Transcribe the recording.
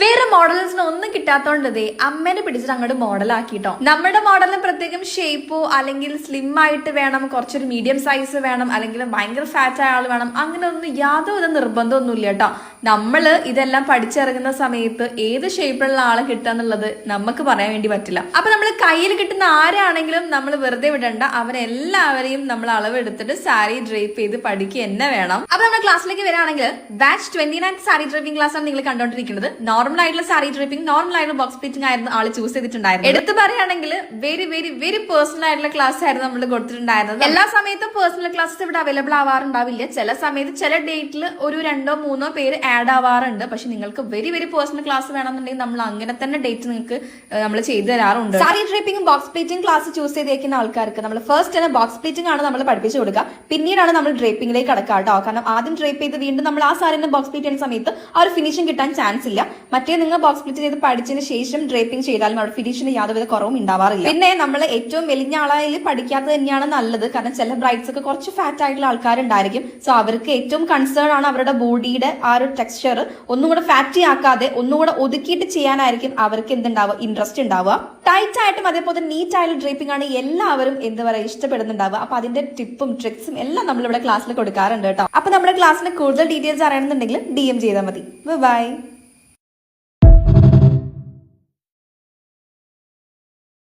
വേറെ മോഡൽസിന് ഒന്നും കിട്ടാത്തോണ്ടതേ അമ്മേനെ പിടിച്ചിട്ട് അങ്ങോട്ട് മോഡലാക്കിട്ടോ. നമ്മുടെ മോഡലിന് പ്രത്യേകം ഷേപ്പോ അല്ലെങ്കിൽ സ്ലിം ആയിട്ട് വേണം, കുറച്ചൊരു മീഡിയം സൈസ് വേണം, അല്ലെങ്കിൽ ഭയങ്കര ഫാറ്റ് ആയ ആൾ വേണം, അങ്ങനെ ഒന്നും യാതൊരു നിർബന്ധമൊന്നുമില്ല കേട്ടോ. നമ്മള് ഇതെല്ലാം പഠിച്ചിറങ്ങുന്ന സമയത്ത് ഏത് ഷേപ്പിലുള്ള ആളെ കിട്ടുക എന്നുള്ളത് നമുക്ക് പറയാൻ വേണ്ടി പറ്റില്ല. അപ്പൊ നമ്മൾ കയ്യിൽ കിട്ടുന്ന ആരാണെങ്കിലും നമ്മൾ വെറുതെ വിടണ്ട, അവരെല്ലാവരെയും നമ്മൾ അളവെടുത്തിട്ട് സാരി ഡ്രേപ്പ് ചെയ്ത് പഠിക്കുക തന്നെ വേണം. അപ്പൊ നമ്മുടെ ക്ലാസ്സിലേക്ക് വരികയാണെങ്കിൽ ബാച്ച് 29 സാരി ഡ്രേപ്പിംഗ് ക്ലാസ് ആണ് നിങ്ങൾ കണ്ടോണ്ടിരിക്കുന്നത്. നോർമൽ ആയിട്ടുള്ള സാരി ഡ്രേപ്പിംഗ്, നോർമൽ ആയിട്ടുള്ള ബോക്സ് പ്ലീറ്റിംഗ് ആയിരുന്നു ആള് ചൂസ് ചെയ്തിട്ടുണ്ടായിരുന്നു. എടുത്ത് പറയുകയാണെങ്കിൽ വെരി വെരി വെരി പേഴ്സണൽ ആയിട്ടുള്ള ക്ലാസ് ആയിരുന്നു നമ്മൾ കൊടുത്തിട്ടുണ്ടായിരുന്നത്. എല്ലാ സമയത്തും പേഴ്സണൽ ക്ലാസ്സസ് ഇവിടെ അവൈലബിൾ ആവാറുണ്ടാവില്ല. ചില സമയത്ത് ചില ഡേറ്റിൽ ഒരു 2-3 പേര് ആഡ് ആവാറുണ്ട്. പക്ഷെ നിങ്ങൾക്ക് വെരി വെരി പേഴ്സണൽ ക്ലാസ് വേണമെന്നുണ്ടെങ്കിൽ നമ്മൾ അങ്ങനെ തന്നെ ഡേറ്റ് നിങ്ങൾക്ക് നമ്മൾ ചെയ്തു തരാറുണ്ട്. സാരി ഡ്രേപ്പിംഗും ബോക്സ് പ്ലീറ്റിംഗ് ക്ലാസ് ചൂസ് ചെയ്തേക്കുന്ന ആൾക്കാർക്ക് നമ്മൾ ഫസ്റ്റ് തന്നെ ബോക്സ് പ്ലീറ്റിംഗ് ആണ് നമ്മൾ പഠിപ്പിച്ചു കൊടുക്കുക. പിന്നീടാണ് നമ്മൾ ഡ്രേപ്പിംഗിലേക്ക് കടക്കുക കേട്ടോ. കാരണം ആദ്യം ഡ്രേപ്പ് ചെയ്ത് വീണ്ടും നമ്മൾ ആ സാരിനെ ബോക്സ് പ്ലീറ്റ് ചെയ്യുന്ന സമയത്ത് ആ ഒരു ഫിനിഷിംഗ് കിട്ടാൻ ചാൻസ് ഇല്ല. മറ്റേ നിങ്ങൾ ബോക്സ് പ്ലീറ്റ് ചെയ്ത് പഠിച്ചതിന് ശേഷം ഡ്രേപ്പിംഗ് ചെയ്താലും അവിടെ ഫിനിഷിന് യാതൊരുവിധ കുറവും ഉണ്ടാവാറില്ല. പിന്നെ നമ്മൾ ഏറ്റവും വലിയ ആളായി പഠിക്കാത്തത് തന്നെയാണ് നല്ലത്. കാരണം ചില ബ്രൈഡ്സ് ഒക്കെ കുറച്ച് ഫാറ്റ് ആയിട്ടുള്ള ആൾക്കാരുണ്ടായിരിക്കും. സോ അവർക്ക് ഏറ്റവും കൺസേൺ ആണ് അവരുടെ ബോഡിയുടെ ആ ഒരു ടെക്സ്ചർ ഒന്നും കൂടെ ഫാറ്റി ആക്കാതെ ഒന്നുകൂടെ ഒതുക്കിയിട്ട് ചെയ്യാനായിരിക്കും അവർക്ക് എന്തുണ്ടാവുക, ഇൻട്രസ്റ്റ് ഉണ്ടാവുക. ടൈറ്റ് ആയിട്ടും അതേപോലെ നീറ്റ് ആയിട്ടുള്ള ഡ്രേപ്പിംഗ് ആണ് എല്ലാവരും എന്താ പറയുക ഇഷ്ടപ്പെടുന്നുണ്ടാവുക. അപ്പൊ അതിന്റെ ടിപ്പും ട്രിക്സും എല്ലാം നമ്മൾ ഇവിടെ ക്ലാസ്സിൽ കൊടുക്കാറുണ്ട് കേട്ടോ. അപ്പൊ നമ്മുടെ ക്ലാസ്സിന് കൂടുതൽ ഡീറ്റെയിൽസ് അറിയണമെന്നുണ്ടെങ്കിൽ DM ചെയ്താൽ മതി. ബൈ.